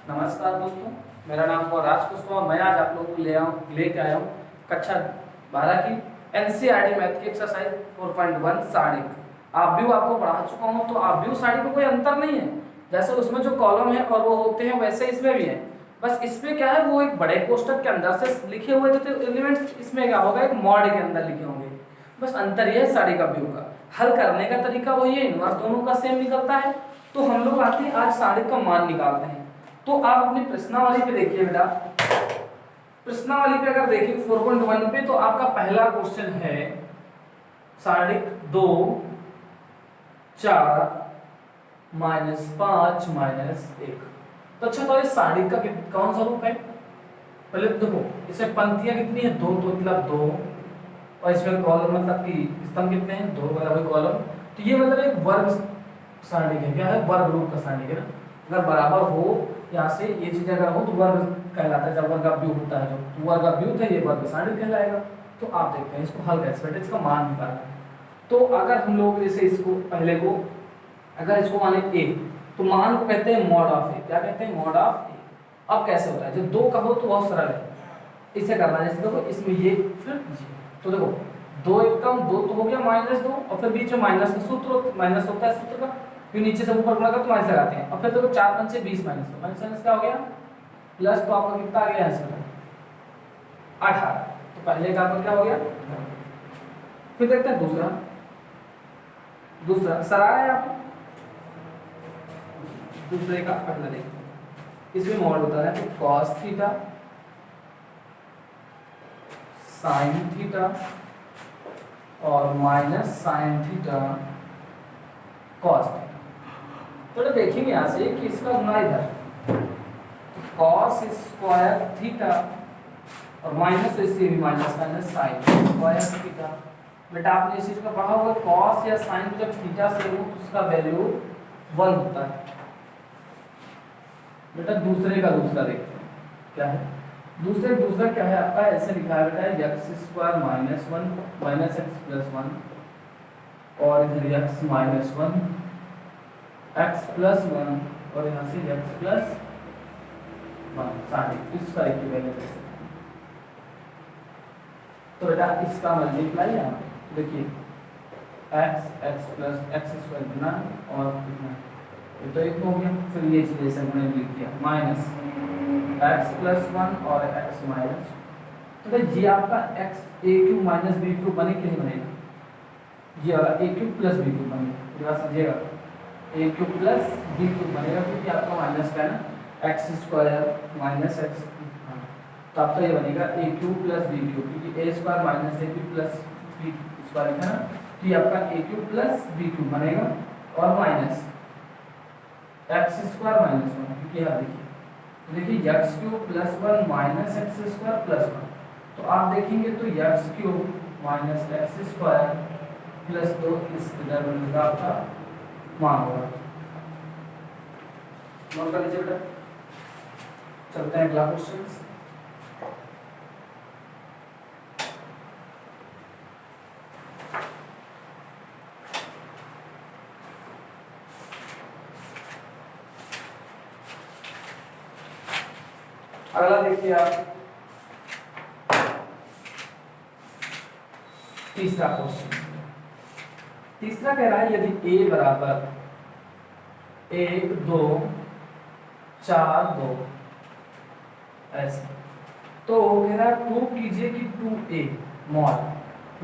नमस्कार दोस्तों, मेरा नाम है राज कुशवाहा। मैं आज आप लोगों को लेके आया हूँ कक्षा 12 की एनसीईआरटी मैथ की एक्सरसाइज 4.1 सारणिक। आप भी आपको पढ़ा चुका हूँ, तो आप भी उस सारणी में कोई अंतर नहीं है। जैसे उसमें जो कॉलम है और वो होते हैं वैसे इसमें भी है। बस इसमें क्या है, वो एक बड़े कोष्टक के अंदर से लिखे हुए थे, तो एलिमेंट्स इसमें क्या होगा, एक मॉड के अंदर लिखे होंगे। बस अंतर यह है सारणी का व्यू का। हल करने का तरीका वही है, इनवर्स दोनों का सेम निकलता है। तो हम लोग आते हैं आज सारणी का मान निकालते हैं। तो आप अपनी प्रश्नावली पे देखिए बेटा, प्रश्नावली पे अगर देखिए 4.1 पे, तो आपका पहला क्वेश्चन है सारणिक 2 4 -5 -1। तो अच्छा, तो इस सारणिक का कौन सा रूप है? पहले तो देखो, इसमें पंक्तियां कितनी है? 2, तो मतलब 2, और इसमें कॉलम मतलब कि स्तंभ कितने हैं? 2 मतलब वही कॉलम। तो ये मतलब एक वर्ग सारणिक है। क्या है? वर्ग रूप का सारणिक है ना। अगर बराबर हो यहाँ से ये चीज अगर हो तो वर्ग कहलाता है। जब वर्गाव्यूह होता है तो वर्गाव्यूह है, ये वर्ग सारणिक कहलाएगा। तो आप देखते हैं इसको हल कैसे बेटे, इसका मान निकालना है। तो अगर हम लोग जैसे इसको पहले को, अगर इसको माने a, तो मान को कहते हैं मॉड ऑफ a। क्या कहते हैं? Mod of a। अब कैसे होता है? जब 2 का हो तो बहुत सरल है, इसे करना है। जैसे देखो इसमें ये फिर तो देखो 2 1 कम 2 तो हो गया -2, और फिर बीच में माइनस का सूत्र माइनस होता है सूत्र का, फिर नीचे से ऊपर गुणा कर तो माइनस लगाते हैं। और फिर देखो 4 5 20 माइनस क्या हो गया? प्लस। तो आपका कितना आ गया आंसर? 18। तो पहले का आपका क्या हो गया? फिर देखते हैं दूसरा सरा है आप दूसरे का पहला देखते हैं। इसमें मॉड होता है तो cos थीटा sin थीटा और minus sin theta cos theta. तो देखेंगे यहाँ से कि इसका गुना इधर cos स्क्वायर थीटा और माइनस, तो इससे भी माइनस sin स्क्वायर थीटा। बेटा आपने इस चीज को पढ़ा होगा, cos या sin जब थीटा से हो तो उसका वैल्यू 1 होता है। बेटा दूसरा देखते हैं क्या है। दूसरा क्या है आपका? ऐसे लिखा है बेटा x square -1 minus x plus 1 और इधर x माइनस 1 x प्लस 1 और यहाँ से x प्लस 1 सारणिक। इसका इक्विवेलेंट है। तो बेटा इसका मल्टीप्लाई यहाँ पे देखिए x प्लस x स्क्वायर गुना और कितना, ये तो 1 हो गया। फिर ये चीज ऐसे हमने लिख दिया माइनस x प्लस 1 और x माइनस। तो भाई ये आपका x a³ माइनस b³ बने कि नहीं बनेगा? ये वाला a³ प्लस b³ बनेगा। ये बात समझिएगा, a³ प्लस b³ बनेगा क्योंकि आपका माइनस का है ना, x स्क्वायर माइनस x। तो आपका ये बनेगा a³ प्लस b³ क्योंकि a square minus a³ plus b square है ना। तो ये आपका a³ प्लस b³ बनेगा और माइनस x स्क्वायर माइनस 1 क्योंकि यहाँ देखिए x³ plus 1 minus x square plus 1। तो आप देखेंगे तो x³ minus x square plus 2 इस इधर का आपका मान होगा। नोट कर लीजिए बेटा। चलते हैं अगला क्वेश्चन। अगला देखिए आप, तीसरा क्वेश्चन। तीसरा कह रहा है यदि a बराबर 1 2 4 2 ऐसे, तो कह रहा है प्रूव कीजिए कि 2a मॉड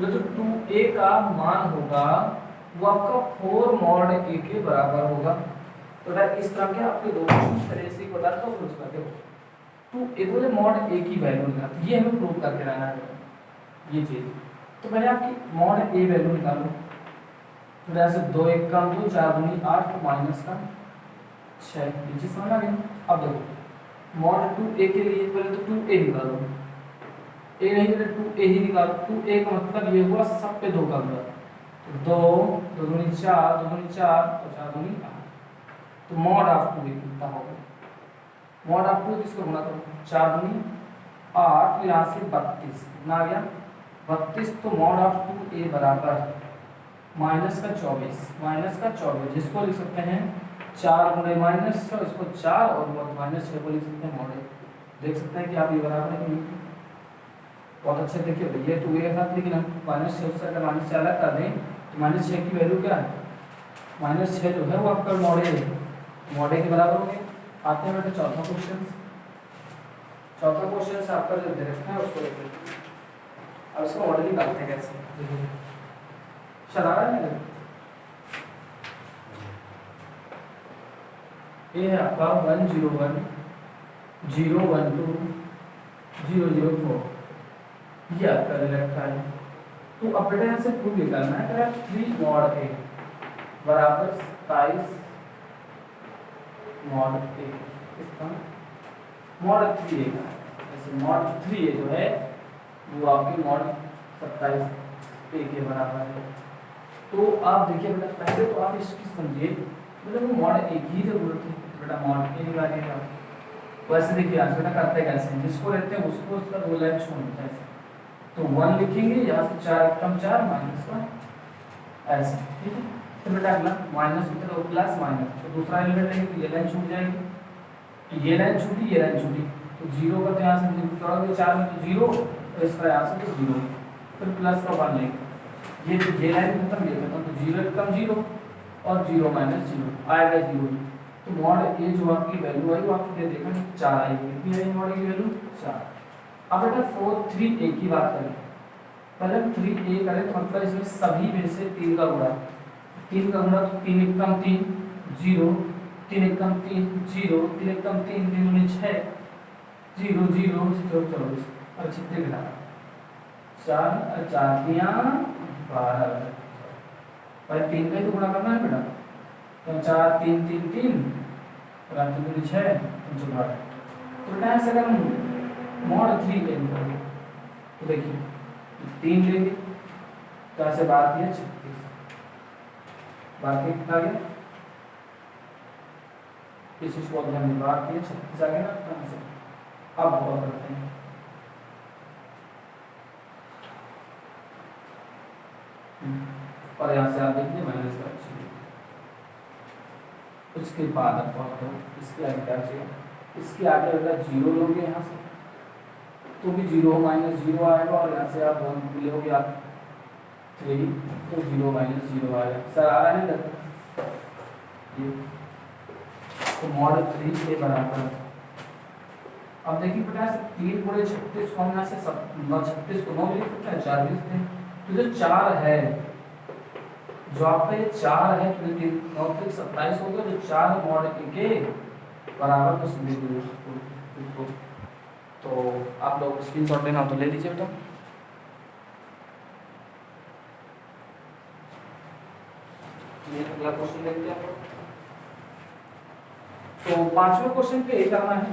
जो 2a का मान होगा वो आपका 4 मॉड a के बराबर होगा। तो इस तरह के आपके दो तरह से बताता हूँ उसका। देखो 2a मॉड a की वैल्यू निकाल, ये हमें प्रूव करके लाना है ये चीज। तो पहले आपकी मॉड a वैल्यू निकालो। तो जैसे 2 1 का 2 4 दूनी 8 माइनस का 6, ये चीज समझ आ गई। अब देखो मॉड 2a के लिए पहले तो 2a निकालो, a नहीं तो 2a ही निकालो। 2a का मतलब ये हुआ सब पे 2 का गुणा, तो 2 2 दूनी 4 2 दूनी 4 और 4 दूनी 8। तो मॉड ऑफ 2a कितना होगा? मॉड ऑफ 2 किसको गुणा करो? 4 दूनी 8, तो यहाँ से 32 कितना आ गया? 32। तो मॉड ऑफ 2a बराबर माइनस का 24 जिसको लिख सकते हैं 4 गुणे -6, इसको 4 और -6 को लिख सकते हैं मॉड ए। देख सकते हैं कि आप ये बराबर है कि नहीं। बहुत अच्छे देखिए ये 2a के साथ, लेकिन हम -6 से अगर -4 अलग कर दें तो -6 की वैल्यू क्या है, -6 जो है वो आपका मॉड ए के बराबर हो गया। आते हैं बेटा चौथा क्वेश्चन। चौथा क्वेश्चन से आपका जो दे रखा है उसको देखते हैं। अब इसको मॉडलिंग करते हैं कैसे, देखिए चला रहा है ना। ये है आपका 101 012 004, ये आपका दे रखा है। तो अब बेटा यहाँ से प्रूव ये करना है अगर 3 मॉड ए बराबर 27 मॉड ए, इसका मॉड 3a का है। जैसे मॉड 3a जो है वो आपके मॉड 27 a के बराबर है। तो आप देखिए बेटा पहले तो आप इसकी समझिए, मतलब वो मॉड ए की जरूरत है, बेटा मॉड ए निकालेगा। वैसे देखिए आज बेटा करते हैं कैसे, जिसको लेते हैं उसको उसका रोल लाइन छोड़ते हैं। तो 1 लिखेंगे, यहाँ से 4 कम 4 -1 ऐसे, ठीक है। तो बेटा अगला माइनस होता है प्लस माइनस, तो दूसरा एलिमेंट लेंगे तो ये लाइन छूट जाएगी, तो ये लाइन छूटी ये लाइन छूटी, तो 0 का तो यहाँ से जोड़ोगे 4 में तो 0, और इसका यहाँ से तो 0, फिर प्लस का 1 लेंगे, ये लाइन खत्म ये खत्म, तो 0 कम 0 और 0 माइनस 0 आएगा 0। तो मॉड ए जो आपकी वैल्यू आई वो आपको दे देगा 4 आएगी। कितनी आई मॉड की वैल्यू 4। अब बेटा 4 3a की बात करें, पहले 3a करें तो मतलब इसमें सभी में से 3 का गुणा, 3 का गुणा तो 3 एकम 3 0, 3 एकम 3 0, 3 एकम 3 3 गुणे 6 0 0 24 और 6 घटा 4 और 4 दिया 12। भाई 3 का ही तो गुणा करना है बेटा, तो 4 3 3 3 और 3 गुणे 6 12। तो बेटा ऐसे अगर हम मॉड 3 लेंगे तो देखिए 3 लेंगे तो ऐसे बात दिया 36, बात कितना गया इस चीज को ध्यान में बात दिया 36 आ गया ना ऐसे। अब बहुत करते हैं और यहाँ से आप देखिए मैंने इसका उसके बाद अब बहुत इसके आगे क्या चाहिए, इसके आगे अगर 0 लोगे यहाँ से तो भी 0 -0 आएगा, और यहाँ से आप 1 लोगे आप 3 तो 0 -0 आएगा। सर आ रहा है ना ये, तो मॉड 3 के बराबर। अब देखिए बेटा 3 गुणे 36 को हम यहाँ से 36 को 9 लिख सकते हैं, 4 लिख सकते हैं। तो जो 4 है जो आपका ये 4 है तो 3 9 3 27 हो गया, जो 4 मॉड के बराबर को सीधे दो। तो आप लोग स्क्रीनशॉट लेना हो तो ले लीजिए बेटा। ये अगला क्वेश्चन देखते हैं। तो 5वें क्वेश्चन पे ये करना है,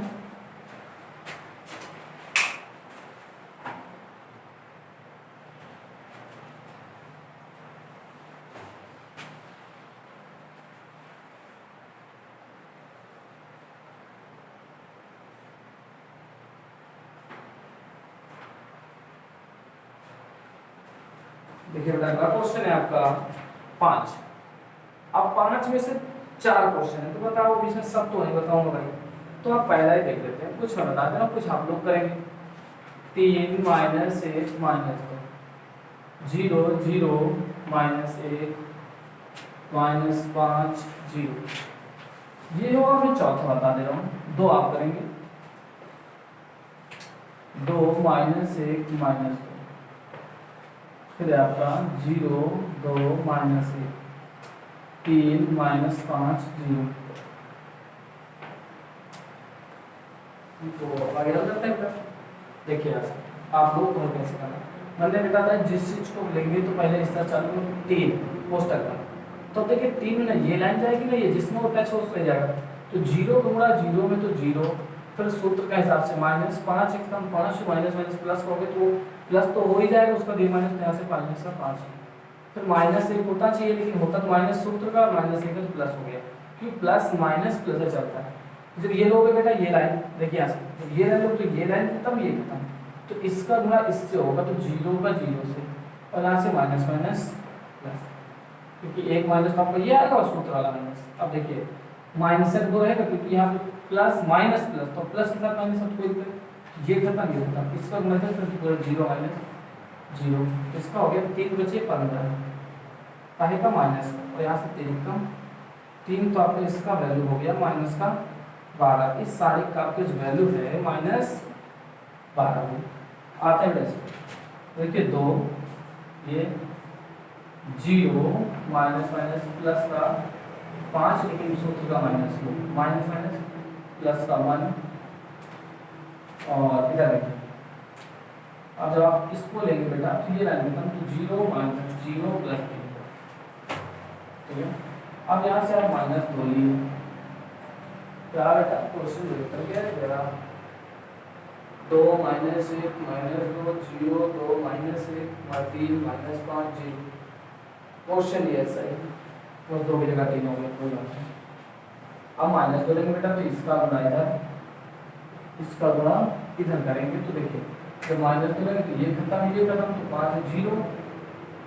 देखिए बेटा अगला क्वेश्चन है आपका 5। अब 5 में से 4 क्वेश्चन है, तो बताओ इसमें सब तो नहीं बताऊंगा भाई, तो आप पहला ही देख लेते हैं, कुछ मैं बता देना कुछ आप लोग करेंगे। 3 -1 -2 0 0 -1 -5 0, ये होगा। मैं चौथा बता दे रहा हूँ, 2 आप करेंगे 2 -1 -2, फिर आपका 0 2 -1 3 -5 0। तो आगे चल सकते हैं। देखिए आप लोग तो कैसे करना, मैंने बेटा था जिस चीज को लेंगे तो पहले इस तरह चालू 3 पोस्टर का, तो देखिए 3 में ये लाइन जाएगी ना, ये जिसमें वो टच हो उस पे जाएगा, तो 0 गुणा 0 में तो 0, फिर सूत्र के हिसाब से -5 एकदम 5 माइनस प्लस करोगे तो प्लस तो हो ही जाएगा, उसका डी माइनस यहाँ से माइनस का 5, फिर -1 होता चाहिए लेकिन होता तो माइनस सूत्र का, -1 का तो प्लस हो गया, क्योंकि प्लस माइनस प्लस चलता है। जब ये लोगे बेटा ये लाइन देखिए यहाँ से, ये लाइन लो तो ये लाइन खत्म ये खत्म, तो इसका गुणा इससे होगा तो 0 का 0 से, और यहाँ से माइनस माइनस प्लस, क्योंकि एक माइनस तो आपको ये आएगा और सूत्र वाला माइनस। अब देखिए माइनस से दो रहेगा क्योंकि यहाँ पे प्लस माइनस प्लस, तो प्लस के साथ माइनस अब कोई ये खत्म ये खत्म, इसका मतलब तो पूरा जीरो माइनस जीरो, इसका हो गया 3 बचे 15 काहे का माइनस का, और यहाँ से 3 कम 3, तो आपका इसका वैल्यू हो गया माइनस का 12। इस सारे का आपके जो वैल्यू है माइनस 12 आता है बेटा। देखिए 2 ये 0 माइनस माइनस प्लस का 5, लेकिन सूत्र का minus low, minus minus plus का 1, और इधर देखिए अब जब आप इसको लेंगे बेटा तो ये लाइन खत्म, तो 0 माइनस 0 प्लस 3, ठीक है। अब यहाँ से आप माइनस 2 लिए, क्या बेटा क्वेश्चन बेहतर क्या है मेरा, 2 minus 1 minus 2 0 2 minus 1 3 minus 5 0, question ये ऐसा है, बस 2 की जगह 3 हो गया, कोई बात नहीं। अब माइनस 2 लेंगे बेटा तो इसका गुणा इधर, इसका गुणा इधर करेंगे, तो देखिए जब माइनस 2 लेंगे तो ये खत्म, तो 5 0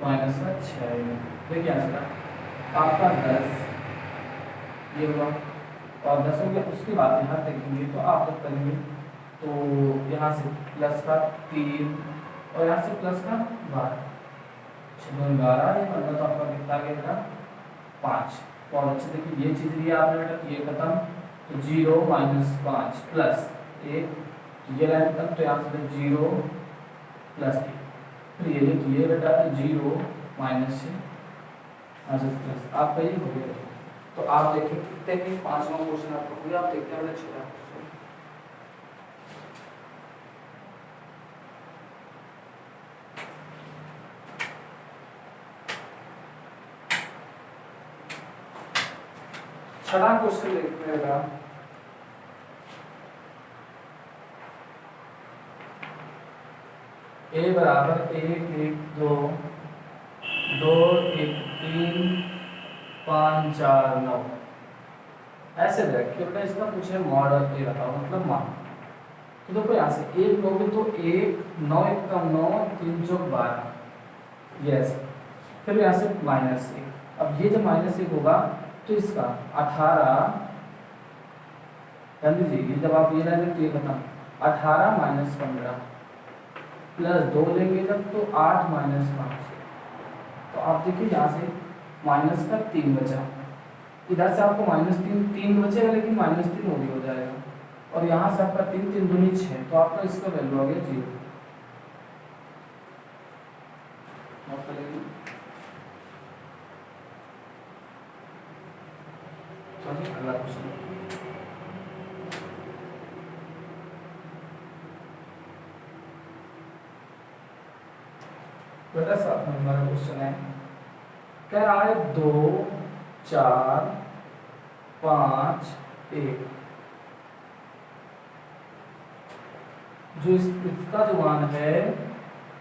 माइनस का 6, देखिए आंसर आपका 10 ये हुआ, और 10 हो गया। उसके बाद यहाँ देखेंगे तो आप जब करेंगे तो यहाँ से प्लस का 3 और यहाँ से प्लस का 12, 12 ये मतलब तो आपका कितना गया 5, और अच्छे देखिए ये चीज़ लिया आपने बेटा, ये खत्म, तो 0 माइनस 5 प्लस 1, ये लाइन खत्म, तो यहाँ से 0 प्लस 1, फिर ये लिखिए बेटा 0 माइनस 6 प्लस, आपका ये हो गया। तो आप देखिए कितने भी 5वां क्वेश्चन आपका हो गया, आप देखते हैं बेटा 6 छठा क्वेश्चन देखते हैं बेटा, a बराबर 1 1 2 2 1 3 5 4 9 ऐसे देखिए बेटा, इसका कुछ है मॉडल ये बताओ मतलब मान, तो देखो यहाँ से 1 लोगे तो 1 9 1 का 9 3 चौक 12, यस, फिर यहाँ से माइनस 1, अब ये जब माइनस 1 होगा तो इसका 18 कर लीजिए, जब आप ये लेंगे तो ये खत्म, 18 माइनस 15 प्लस 2 लेंगे जब तो 8 माइनस 5, तो आप देखिए यहाँ से माइनस का 3 बचा, इधर से आपको माइनस 3 बचेगा, लेकिन माइनस 3 वो भी हो जाएगा, और यहाँ से आपका 3 3 दूनी 6, तो आपका इसका वैल्यू आ गया 0। अगला क्वेश्चन बेटा 7 नंबर का क्वेश्चन है, कह रहा है 2 4 5 1, जो इसका जो मान है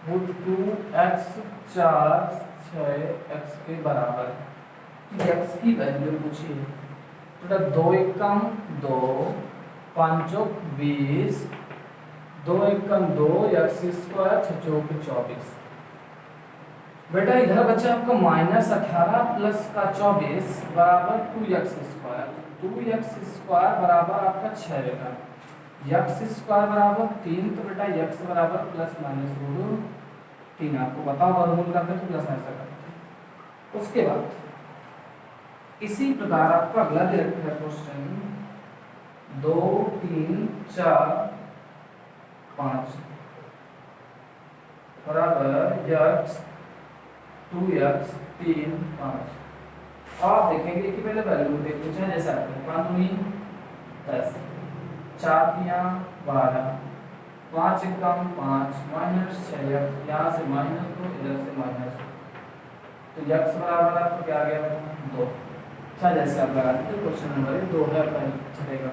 वो 2x 4 6x के बराबर है, x की वैल्यू पूछिए, तो 2 1 कम 2 5 चौक 20 2 1 कम 2 x स्क्वायर 6 चौक 24, बेटा इधर बचा आपका माइनस 18 प्लस का 24 बराबर 2x स्क्वायर, 2x स्क्वायर बराबर आपका 6 बेटा, x स्क्वायर बराबर 3, तो बेटा x बराबर प्लस माइनस रूट 3, आपको बताओ वर्गमूल करते हैं तो प्लस माइनस करते हैं। उसके बाद इसी प्रकार आपका अगला दे रखा है क्वेश्चन 2 3 4 5 बराबर x 2x 3 5, आप देखेंगे कि पहले वैल्यू देख पूछा जैसा 5 दूनी 10 4 तिया 12 5 कम 5 माइनस 6x, यहाँ से माइनस 2 इधर से माइनस, तो x बराबर आपको क्या आ गया 2। अच्छा जैसे आप लगा देते क्वेश्चन नंबर 2 है पहले चलेगा।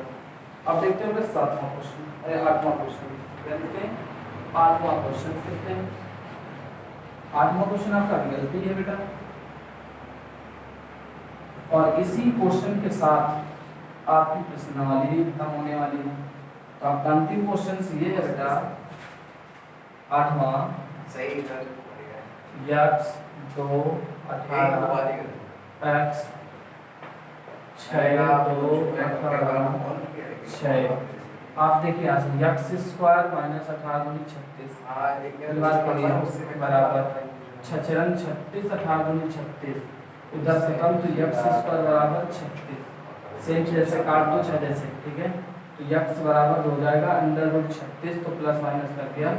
अब देखते हैं 7वां क्वेश्चन, अरे 8वां क्वेश्चन देखते हैं, 8वां क्वेश्चन देखते हैं। 8वां क्वेश्चन आपका विकल्प ही है बेटा, और इसी क्वेश्चन के साथ आपकी प्रश्नावली भी खत्म होने वाली है, तो आपका अंतिम क्वेश्चन ये है बेटा 8वां सही x 2 18 x 6 2 18 6। आप देखिए यहाँ से x स्क्वायर माइनस 18 दूनी 36 बराबर 6 6 36 18 दूनी 36। उधर से कम तो x स्क्वायर बराबर 36। सेम जैसे काट दो 6 जैसे, ठीक है। तो x बराबर हो जाएगा अंडर रूट 36, तो प्लस माइनस कर दिया,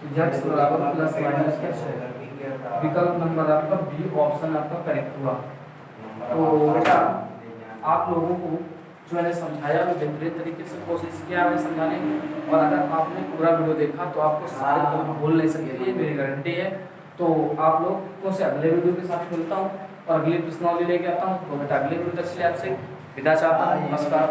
तो x बराबर प्लस माइनस का 6। विकल्प नंबर आपका बी ऑप्शन आपका करेक्ट हुआ। तो बेटा आप लोगों को जो मैंने समझाया वो बेहतरीन तरीके से कोशिश किया है समझाने की, और अगर आपने पूरा वीडियो देखा तो आपको सारे पॉइंट भूल नहीं सकते, ये मेरी गारंटी है। तो आप लोग से अगले वीडियो के साथ मिलता हूँ और अगली प्रश्नावली लेके आता हूँ। तो बेटा अगले वीडियो तक के लिए आपसे विदा चाहता हूँ। नमस्कार।